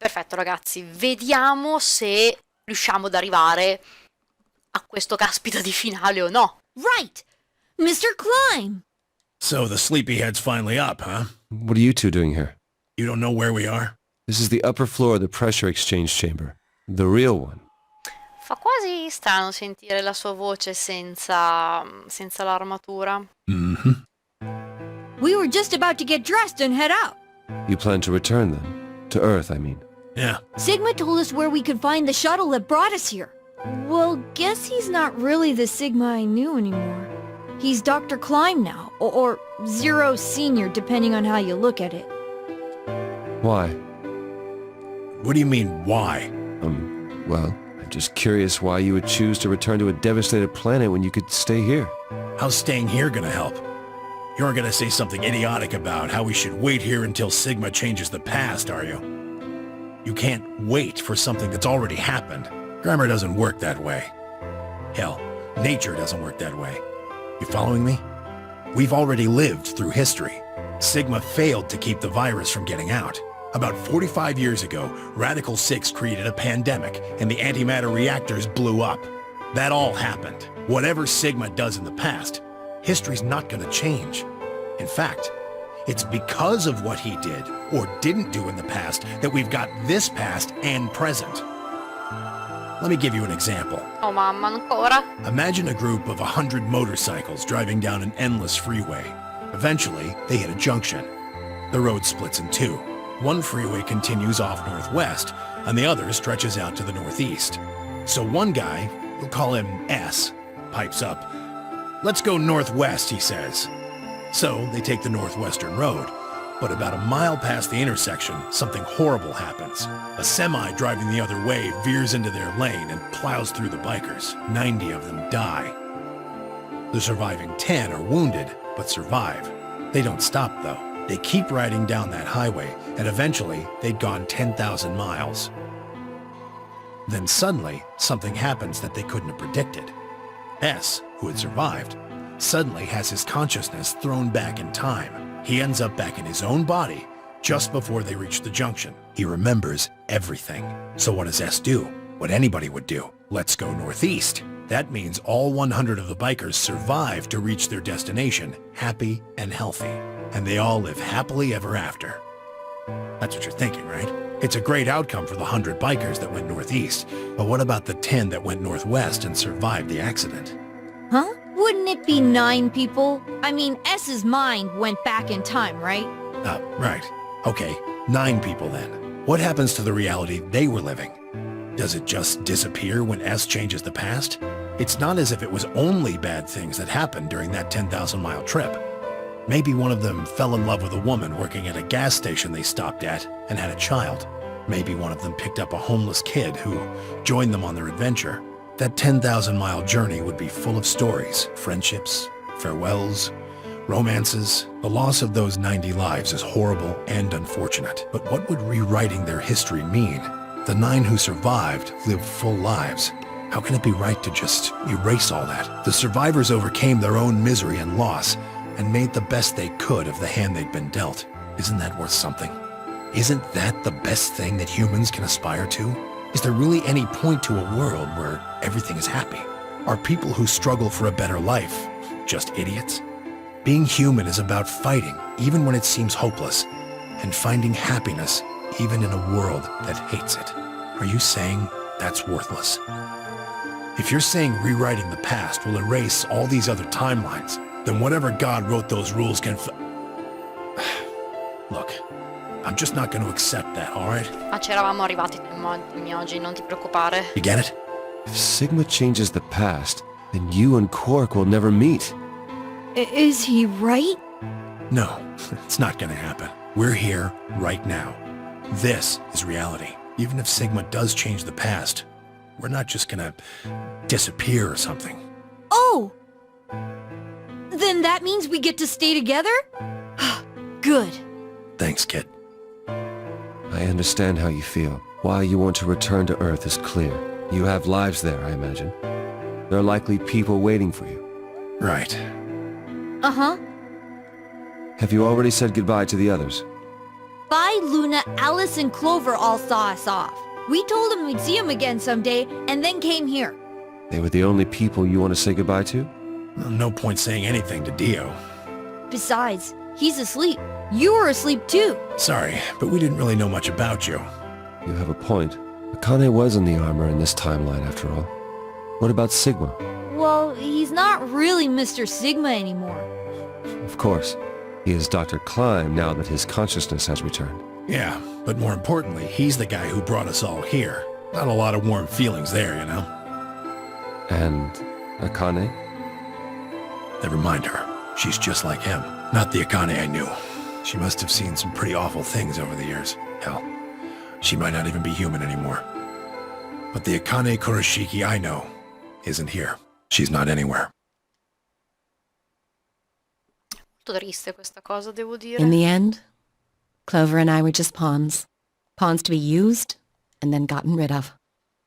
Perfetto, ragazzi, vediamo se riusciamo ad arrivare a questo caspita di finale o no. Right! Mr. Climb! So the sleepyhead's finally up, huh? What are you two doing here? You don't know where we are? This is the upper floor of the pressure exchange chamber. The real one. Fa quasi strano sentire la sua voce senza l'armatura. Mm-hmm. We were just about to get dressed and head out. You plan to return then? To Earth, I mean. Yeah. Sigma told us where we could find the shuttle that brought us here. Well, guess he's not really the Sigma I knew anymore. He's Dr. Klein now, or Zero Senior, depending on how you look at it. Why? What do you mean, why? Well, I'm just curious why you would choose to return to a devastated planet when you could stay here. How's staying here gonna help? You aren't gonna say something idiotic about how we should wait here until Sigma changes the past, are you? You can't wait for something that's already happened. Grammar doesn't work that way. Hell, nature doesn't work that way. You following me? We've already lived through history. Sigma failed to keep the virus from getting out. About 45 years ago, Radical 6 created a pandemic, and the antimatter reactors blew up. That all happened. Whatever Sigma does in the past, history's not gonna change. In fact, it's because of what he did, or didn't do in the past, that we've got this past and present. Let me give you an example. Oh mamma, ancora? Imagine a group of 100 motorcycles driving down an endless freeway. Eventually, they hit a junction. The road splits in two. One freeway continues off northwest, and the other stretches out to the northeast. So one guy, we'll call him S, pipes up. "Let's go northwest," he says. So they take the northwestern road. But about a mile past the intersection, something horrible happens. A semi driving the other way veers into their lane and plows through the bikers. 90 of them die. The surviving 10 are wounded, but survive. They don't stop, though. They keep riding down that highway, and eventually they'd gone 10,000 miles. Then suddenly, something happens that they couldn't have predicted. S, who had survived, suddenly has his consciousness thrown back in time. He ends up back in his own body just before they reach the junction. He remembers everything. So what does S do? What anybody would do. Let's go northeast. That means all 100 of the bikers survive to reach their destination, happy and healthy. And they all live happily ever after. That's what you're thinking, right? It's a great outcome for the 100 bikers that went northeast. But what about the 10 that went northwest and survived the accident? Huh? Wouldn't it be 9 people? I mean, S's mind went back in time, right? Right. Okay, 9 people then. What happens to the reality they were living? Does it just disappear when S changes the past? It's not as if it was only bad things that happened during that 10,000-mile trip. Maybe one of them fell in love with a woman working at a gas station they stopped at and had a child. Maybe one of them picked up a homeless kid who joined them on their adventure. That 10,000-mile journey would be full of stories, friendships, farewells, romances. The loss of those 90 lives is horrible and unfortunate. But what would rewriting their history mean? The 9 who survived lived full lives. How can it be right to just erase all that? The survivors overcame their own misery and loss and made the best they could of the hand they'd been dealt. Isn't that worth something? Isn't that the best thing that humans can aspire to? Is there really any point to a world where everything is happy? Are people who struggle for a better life just idiots? Being human is about fighting even when it seems hopeless, and finding happiness even in a world that hates it. Are you saying that's worthless? If you're saying rewriting the past will erase all these other timelines, then whatever God wrote those rules can Look, I'm just not going to accept that, alright? Ma c'eravamo arrivati temmi oggi, non ti preoccupare. You get it? If Sigma changes the past, then you and Quark will never meet. Is he right? No, it's not going to happen. We're here right now. This is reality. Even if Sigma does change the past, we're not just going to disappear or something. Oh! Then that means we get to stay together? Good. Thanks, kid. I understand how you feel. Why you want to return to Earth is clear. You have lives there, I imagine. There are likely people waiting for you. Right. Uh-huh. Have you already said goodbye to the others? Vi, Luna, Alice, and Clover all saw us off. We told them we'd see him again someday, and then came here. They were the only people you want to say goodbye to? Well, no point saying anything to Dio. Besides, he's asleep. You were asleep too. Sorry, but we didn't really know much about you. You have a point. Akane was in the armor in this timeline, after all. What about Sigma? Well, he's not really Mr. Sigma anymore. Of course. He is Dr. Klein now that his consciousness has returned. Yeah, but more importantly, he's the guy who brought us all here. Not a lot of warm feelings there, you know? And Akane? Never mind her. She's just like him. Not the Akane I knew. She must have seen some pretty awful things over the years. Hell, she might not even be human anymore. But the Akane Kurashiki I know isn't here. She's not anywhere. Molto triste questa cosa, devo dire. In the end, Clover and I were just pawns. Pawns to be used and then gotten rid of.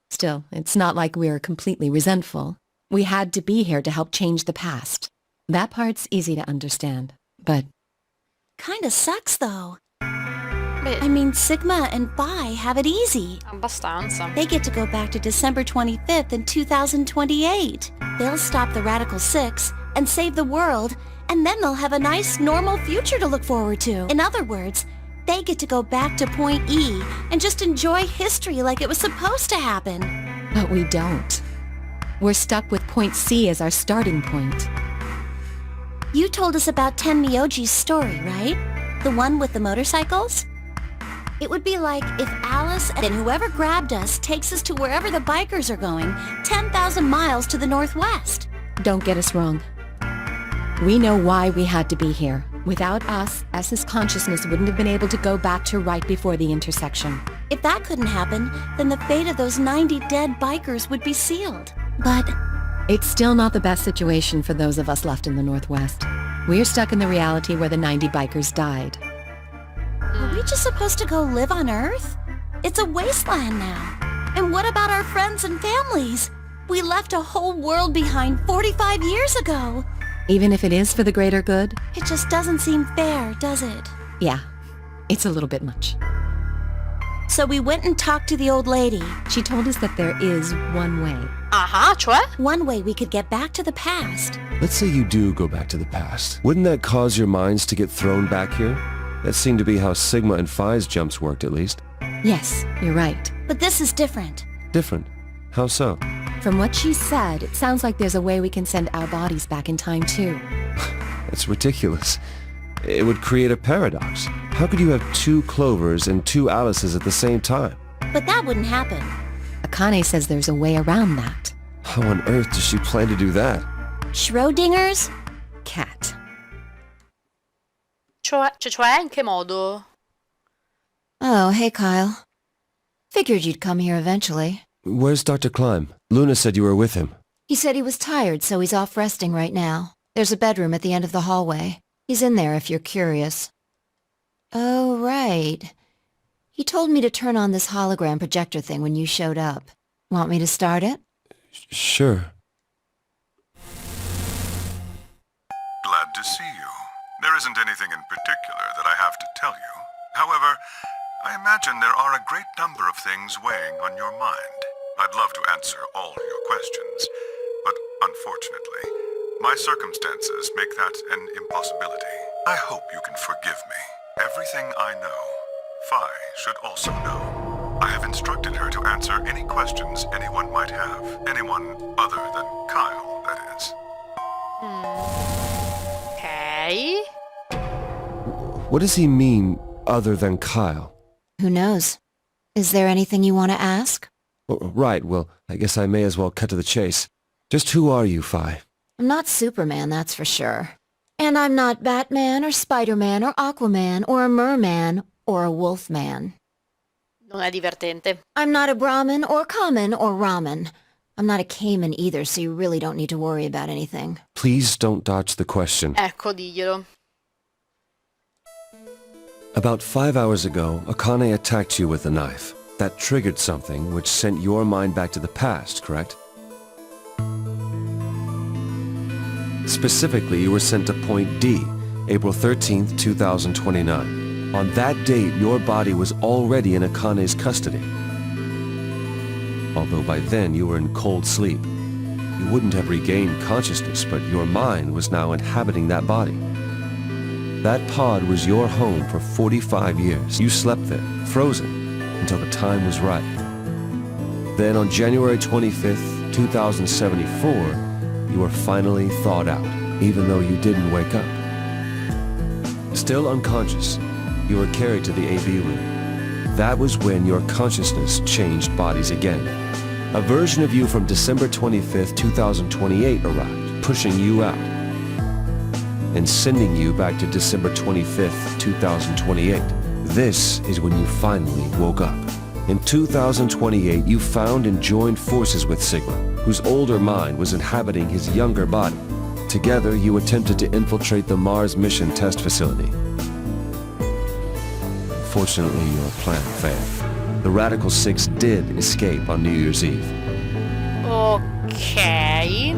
Still, it's not like we're completely resentful. We had to be here to help change the past. That part's easy to understand, but... Kinda sucks, though. Beh, I mean, Sigma and Vi have it easy. abbastanza. They get to go back to December 25th in 2028. They'll stop the Radical Six and save the world, and then they'll have a nice, normal future to look forward to. In other words, they get to go back to Point E and just enjoy history like it was supposed to happen. But we don't. We're stuck with Point C as our starting point. You told us about Tenmyoji's story, right? The one with the motorcycles? It would be like if Alice and whoever grabbed us takes us to wherever the bikers are going, 10,000 miles to the northwest. Don't get us wrong. We know why we had to be here. Without us, S's consciousness wouldn't have been able to go back to right before the intersection. If that couldn't happen, then the fate of those 90 dead bikers would be sealed. But It's still not the best situation for those of us left in the Northwest. We're stuck in the reality where the 90 bikers died. are we just supposed to go live on Earth? It's a wasteland now. And what about our friends and families? We left a whole world behind 45 years ago. Even if it is for the greater good, It just doesn't seem fair, does it? yeah, it's a little bit much. So we went and talked to the old lady. She told us that there is one way. Aha, cioè? One way we could get back to the past. Let's say you do go back to the past. Wouldn't that cause your minds to get thrown back here? That seemed to be how Sigma and Phi's jumps worked, at least. Yes, you're right. But this is different. Different. How so? From what she said, it sounds like there's a way we can send our bodies back in time too. That's ridiculous. It would create a paradox. How could you have two Clovers and two Alices at the same time? But that wouldn't happen. Akane says there's a way around that. How on earth does she plan to do that? Schrodinger's? Cat. Cioè, in che modo? Oh, hey, Kyle. Figured you'd come here eventually. Where's Dr. Klein? Luna said you were with him. He said he was tired, so he's off resting right now. There's a bedroom at the end of the hallway. He's in there if you're curious. Oh, right. He told me to turn on this hologram projector thing when you showed up. Want me to start it? Sure. Glad to see you. There isn't anything in particular that I have to tell you. However, I imagine there are a great number of things weighing on your mind. I'd love to answer all your questions, but unfortunately, my circumstances make that an impossibility. I hope you can forgive me. Everything I know, Phi should also know. I have instructed her to answer any questions anyone might have. Anyone other than Kyle, that is. Ok. What does he mean, other than Kyle? Who knows? Is there anything you want to ask? Oh, right, well, I guess I may as well cut to the chase. Just who are you, Phi? I'm not Superman, that's for sure. And I'm not Batman or Spider-Man or Aquaman or a merman or a wolfman. Non è divertente. I'm not a Brahmin or common or ramen. I'm not a Cayman either, so you really don't need to worry about anything. Please don't dodge the question. Ecco, diglielo. About 5 hours ago, Akane attacked you with a knife. That triggered something which sent your mind back to the past, correct? Specifically, you were sent to Point D, April 13th, 2029. On that date, your body was already in Akane's custody. Although by then you were in cold sleep. You wouldn't have regained consciousness, but your mind was now inhabiting that body. That pod was your home for 45 years. You slept there, frozen, until the time was right. Then on January 25th, 2074, you were finally thawed out, even though you didn't wake up. Still unconscious, you were carried to the AV room. That was when your consciousness changed bodies again. A version of you from December 25th, 2028 arrived, pushing you out, and sending you back to December 25th, 2028. This is when you finally woke up. In 2028, you found and joined forces with Sigma, whose older mind was inhabiting his younger body. Together, you attempted to infiltrate the Mars mission test facility. Fortunately, your plan failed. The Radical Six did escape on New Year's Eve. Ok.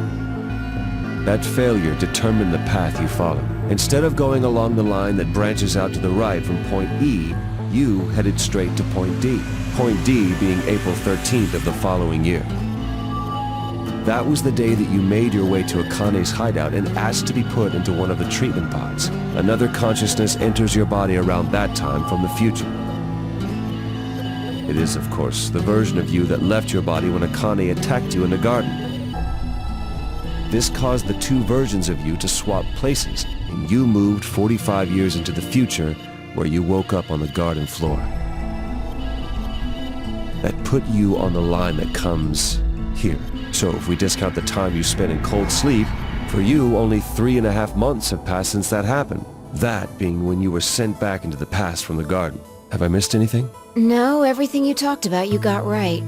That failure determined the path you followed. Instead of going along the line that branches out to the right from point E, you headed straight to point D. Point D being April 13th of the following year. That was the day that you made your way to Akane's hideout and asked to be put into one of the treatment pods. Another consciousness enters your body around that time from the future. It is, of course, the version of you that left your body when Akane attacked you in the garden. This caused the two versions of you to swap places, and you moved 45 years into the future, where you woke up on the garden floor. That put you on the line that comes here. So if we discount the time you spent in cold sleep, for you only 3.5 months have passed since that happened. That being when you were sent back into the past from the garden. Have I missed anything? No, everything you talked about you got right.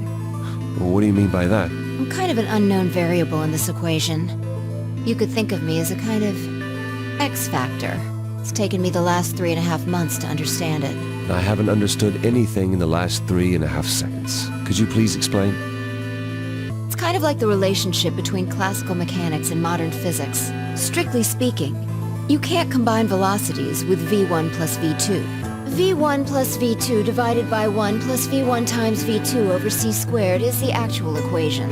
Well, what do you mean by that? I'm kind of an unknown variable in this equation. You could think of me as a kind of X factor. It's taken me the last 3.5 months to understand it. I haven't understood anything in the last 3.5 seconds. Could you please explain? It's kind of like the relationship between classical mechanics and modern physics. Strictly speaking, you can't combine velocities with v1 plus v2. v1 plus v2 divided by 1 plus v1 times v2 over c squared is the actual equation.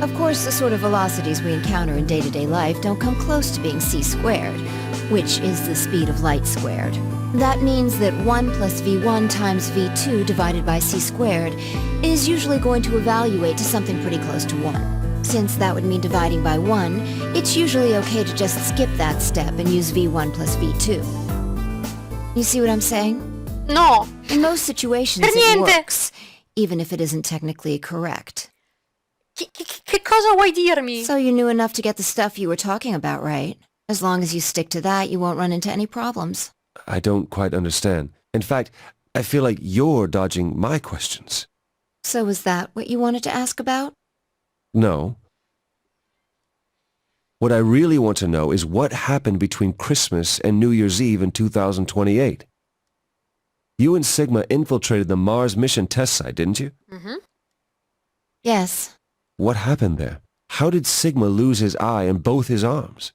Of course, the sort of velocities we encounter in day-to-day life don't come close to being c squared, which is the speed of light squared. That means that 1 plus v1 times v2 divided by c squared is usually going to evaluate to something pretty close to 1. Since that would mean dividing by 1, it's usually okay to just skip that step and use v1 plus v2. You see what I'm saying? No. In most situations Per it niente. works, even if it isn't technically correct. Che cosa vuoi dirmi? So you knew enough to get the stuff you were talking about, right? As long as you stick to that, you won't run into any problems. I don't quite understand. In fact, I feel like you're dodging my questions. So was that what you wanted to ask about? No. What I really want to know is what happened between Christmas and New Year's Eve in 2028. You and Sigma infiltrated the Mars mission test site, didn't you? Mhm. Yes. What happened there? How did Sigma lose his eye and both his arms?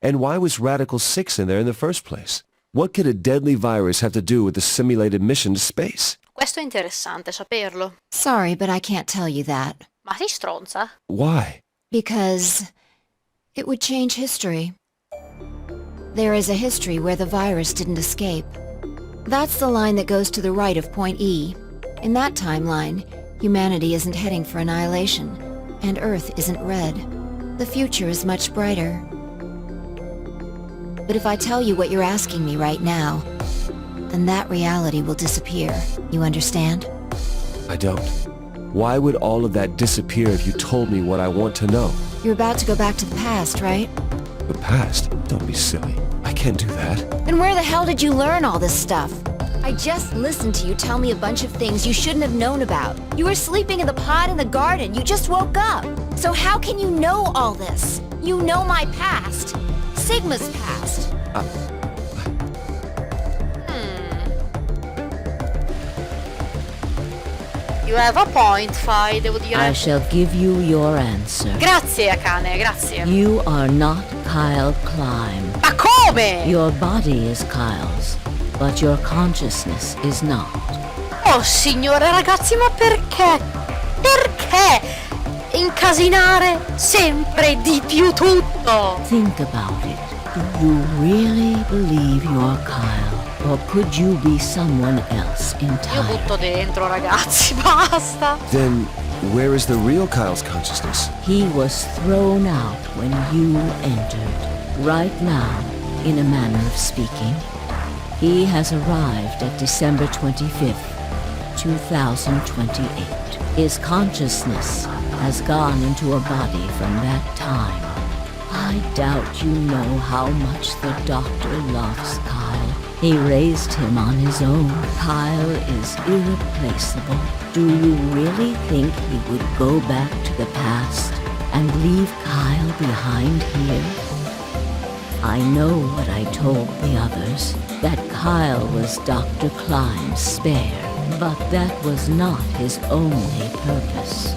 And why was Radical 6 in there in the first place? What could a deadly virus have to do with the simulated mission to space? Questo è interessante saperlo. Sorry, but I can't tell you that. Ma sei stronza? Why? Because it would change history. There is a history where the virus didn't escape. That's the line that goes to the right of point E. In that timeline, humanity isn't heading for annihilation, and Earth isn't red. The future is much brighter. But if I tell you what you're asking me right now, then that reality will disappear. You understand? I don't. Why would all of that disappear if you told me what I want to know? You're about to go back to the past, right? The past? Don't be silly. I can't do that. Then where the hell did you learn all this stuff? I just listened to you tell me a bunch of things you shouldn't have known about. You were sleeping in the pod in the garden. You just woke up. So how can you know all this? You know my past. Sigma's past. You have a point, Fai, devo dire. I shall give you your answer. Grazie, Akane, grazie. You are not Kyle Klein. Ma come? Your body is Kyle's, but your consciousness is not. Oh signore ragazzi, ma perché? Perché incasinare sempre di più tutto? Think about it. Do you really believe you're Kyle? Or could you be someone else Io entirely? butto dentro ragazzi, basta. Then, where is the real Kyle's consciousness? He was thrown out when you entered. Right now, in a manner of speaking, he has arrived at December 25th, 2028. His consciousness has gone into a body from that time. I doubt you know how much the doctor loves Kyle. He raised him on his own. Kyle is irreplaceable. Do you really think he would go back to the past and leave Kyle behind here? I know what I told the others, that Kyle was Dr. Klein's spare, but that was not his only purpose.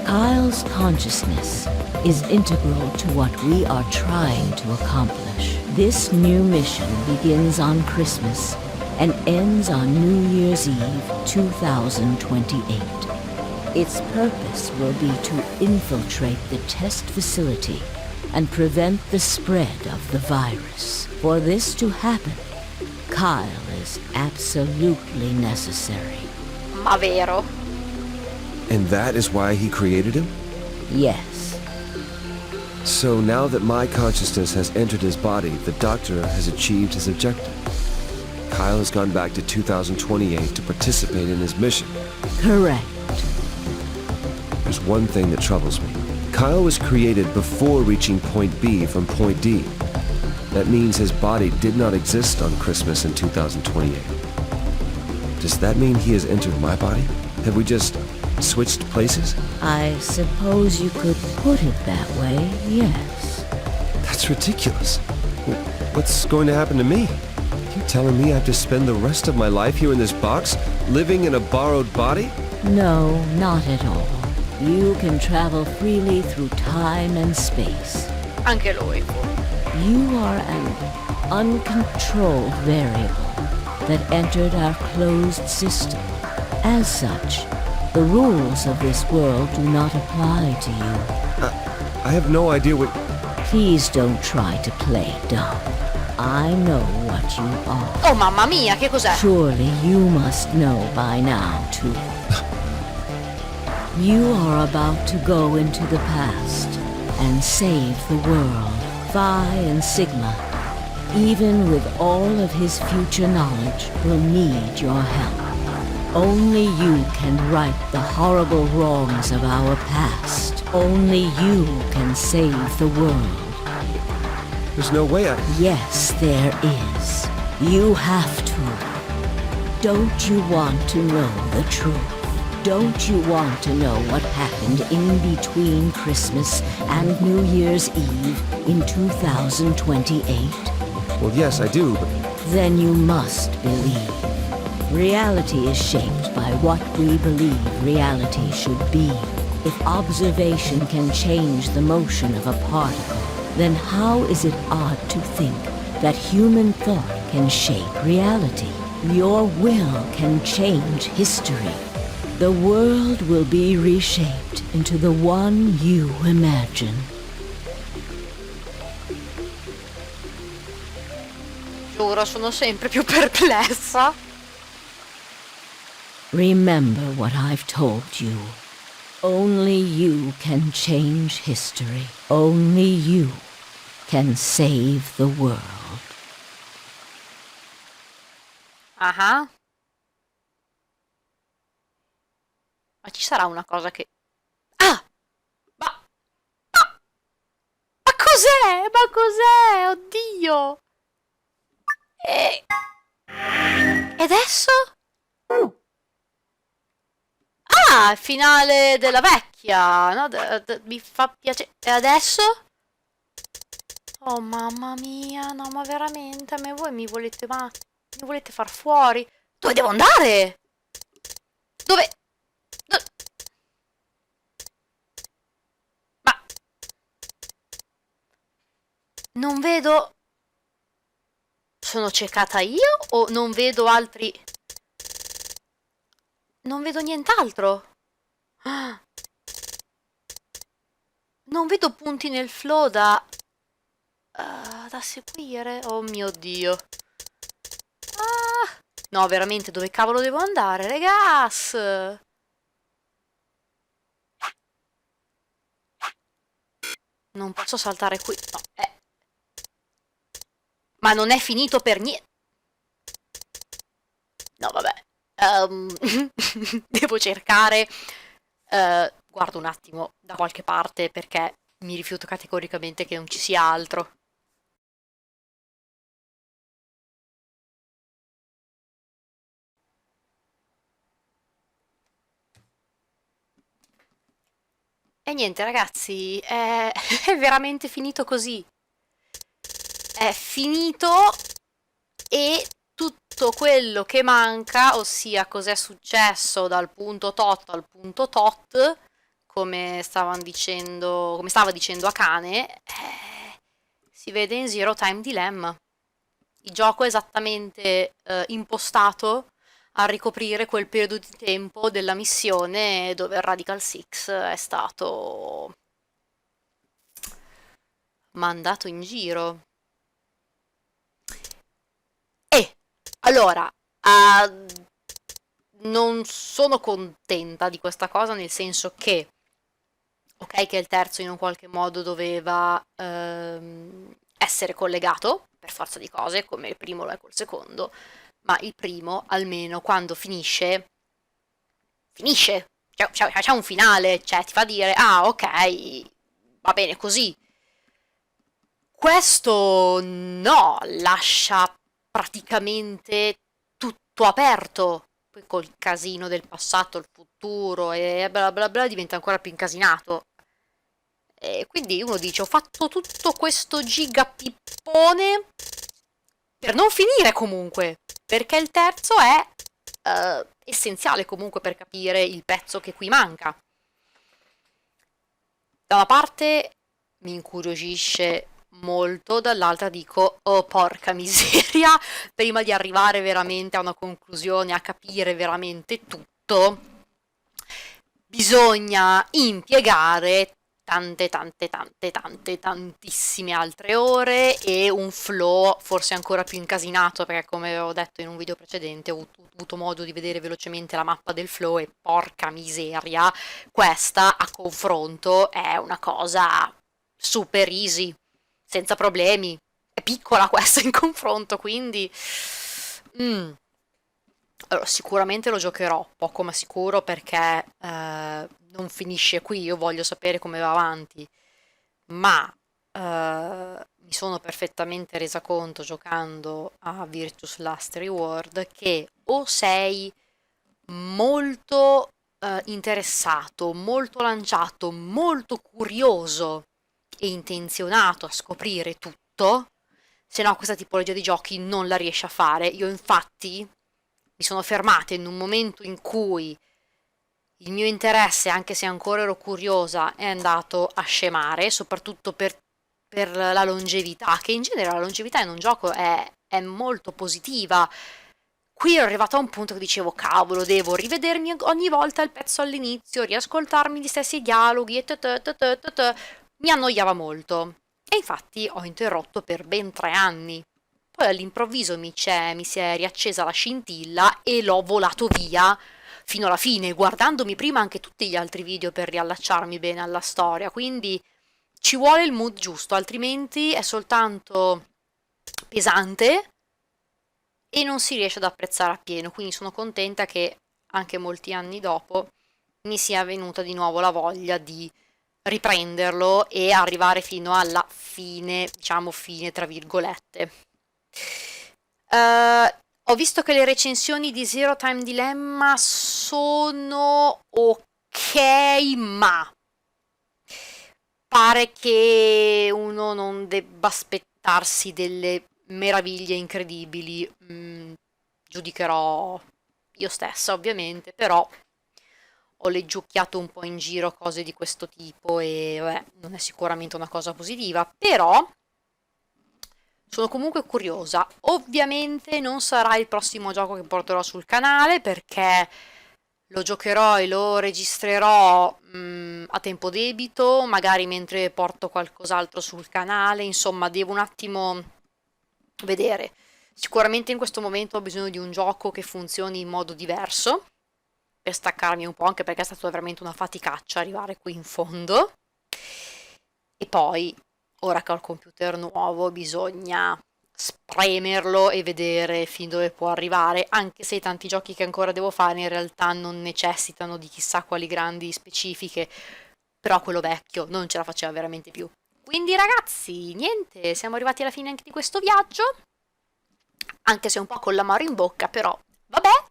Kyle's consciousness is integral to what we are trying to accomplish. This new mission begins on Christmas and ends on New Year's Eve 2028. Its purpose will be to infiltrate the test facility and prevent the spread of the virus. For this to happen, Kyle is absolutely necessary. Ma vero? And that is why he created him? Yes. So now that my consciousness has entered his body, the doctor has achieved his objective. Kyle has gone back to 2028 to participate in his mission. Correct. There's one thing that troubles me. Kyle was created before reaching point B from point D. That means his body did not exist on Christmas in 2028. Does that mean he has entered my body? Have we just switched places? I suppose you could put it that way, yes. That's ridiculous. What's going to happen to me? You telling me I have to spend the rest of my life here in this box, living in a borrowed body? No, not at all. You can travel freely through time and space. Anche lui. You are an uncontrolled variable that entered our closed system. As such, the rules of this world do not apply to you. I have no idea what... Please don't try to play dumb. I know what you are. Oh mamma mia, che cos'è? Surely you must know by now, too. You are about to go into the past and save the world. Phi and Sigma, even with all of his future knowledge, will need your help. Only you can right the horrible wrongs of our past. Only you can save the world. There's no way I... Yes, there is. You have to. Don't you want to know the truth? Don't you want to know what happened in between Christmas and New Year's Eve in 2028? Well, yes, I do, but... Then you must believe. Reality is shaped by what we believe reality should be. If observation can change the motion of a particle, then how is it odd to think that human thought can shape reality? Your will can change history. The world will be reshaped into the one you imagine. Giuro, sono sempre più perplessa. Remember what I've told you. Only you can change history. Only you can save the world. Ah. Ma ci sarà una cosa che... Ah! Ma cos'è? Ma cos'è? Oddio! E adesso? Ah, finale della vecchia, no? Mi fa piacere. E adesso? Oh, mamma mia, no, ma veramente, a me voi mi volete far fuori? Dove devo andare? Dove? Ma... Non vedo... Sono ciecata io o non vedo altri... Non vedo nient'altro. Ah, non vedo punti nel flow da seguire. Oh mio Dio. Ah, no, veramente, dove cavolo devo andare, ragazzi? Non posso saltare qui. No, ma non è finito per niente. No, vabbè. Devo cercare. Guardo un attimo da qualche parte perché mi rifiuto categoricamente che non ci sia altro. E niente, ragazzi, è veramente finito così. È finito e tutto quello che manca, ossia cos'è successo dal punto tot al punto tot, come stava dicendo Akane, si vede in Zero Time Dilemma. Il gioco è esattamente impostato a ricoprire quel periodo di tempo della missione dove il Radical Six è stato mandato in giro. E allora, non sono contenta di questa cosa, nel senso che, ok, che il terzo in un qualche modo doveva essere collegato per forza di cose, come il primo lo è col secondo, ma il primo, almeno quando finisce, finisce, c'è un finale, cioè ti fa dire, ah, ok, va bene così. Questo no, lascia praticamente tutto aperto. Poi col casino del passato, il futuro e bla bla bla diventa ancora più incasinato. E quindi uno dice, ho fatto tutto questo gigapippone per non finire comunque, perché il terzo è essenziale comunque per capire il pezzo che qui manca. Da una parte mi incuriosisce molto, dall'altra dico, oh porca miseria, prima di arrivare veramente a una conclusione, a capire veramente tutto, bisogna impiegare tantissime altre ore e un flow forse ancora più incasinato, perché come avevo detto in un video precedente ho avuto modo di vedere velocemente la mappa del flow e porca miseria, questa a confronto è una cosa super easy, senza problemi. È piccola questa in confronto, quindi... Allora, sicuramente lo giocherò, poco ma sicuro, perché non finisce qui, io voglio sapere come va avanti, ma mi sono perfettamente resa conto giocando a Virtus Last Reward che o sei molto interessato, molto lanciato, molto curioso e intenzionato a scoprire tutto, se no questa tipologia di giochi non la riesci a fare. Io infatti mi sono fermata in un momento in cui il mio interesse, anche se ancora ero curiosa, è andato a scemare, soprattutto per la longevità, che in genere la longevità in un gioco è molto positiva. Qui ero arrivata a un punto che dicevo, cavolo, devo rivedermi ogni volta il pezzo all'inizio, riascoltarmi gli stessi dialoghi e mi annoiava molto. E infatti ho interrotto per ben 3 anni. Poi all'improvviso mi si è riaccesa la scintilla e l'ho volato via fino alla fine, guardandomi prima anche tutti gli altri video per riallacciarmi bene alla storia. Quindi ci vuole il mood giusto, altrimenti è soltanto pesante e non si riesce ad apprezzare appieno. Quindi sono contenta che anche molti anni dopo mi sia venuta di nuovo la voglia di riprenderlo e arrivare fino alla fine, diciamo fine tra virgolette. Ho visto che le recensioni di Zero Time Dilemma sono ok, ma pare che uno non debba aspettarsi delle meraviglie incredibili. Giudicherò io stessa, ovviamente, però ho leggiucchiato un po' in giro cose di questo tipo e vabbè, non è sicuramente una cosa positiva, però sono comunque curiosa. Ovviamente non sarà il prossimo gioco che porterò sul canale, perché lo giocherò e lo registrerò a tempo debito, magari mentre porto qualcos'altro sul canale. Insomma, devo un attimo vedere. Sicuramente in questo momento ho bisogno di un gioco che funzioni in modo diverso, per staccarmi un po', anche perché è stata veramente una faticaccia arrivare qui in fondo. E poi, ora che ho il computer nuovo, bisogna spremerlo e vedere fin dove può arrivare, anche se i tanti giochi che ancora devo fare in realtà non necessitano di chissà quali grandi specifiche, però quello vecchio non ce la faceva veramente più. Quindi ragazzi, niente, siamo arrivati alla fine anche di questo viaggio, anche se un po' con l'amaro in bocca, però vabbè,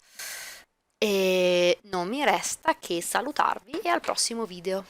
e non mi resta che salutarvi e al prossimo video.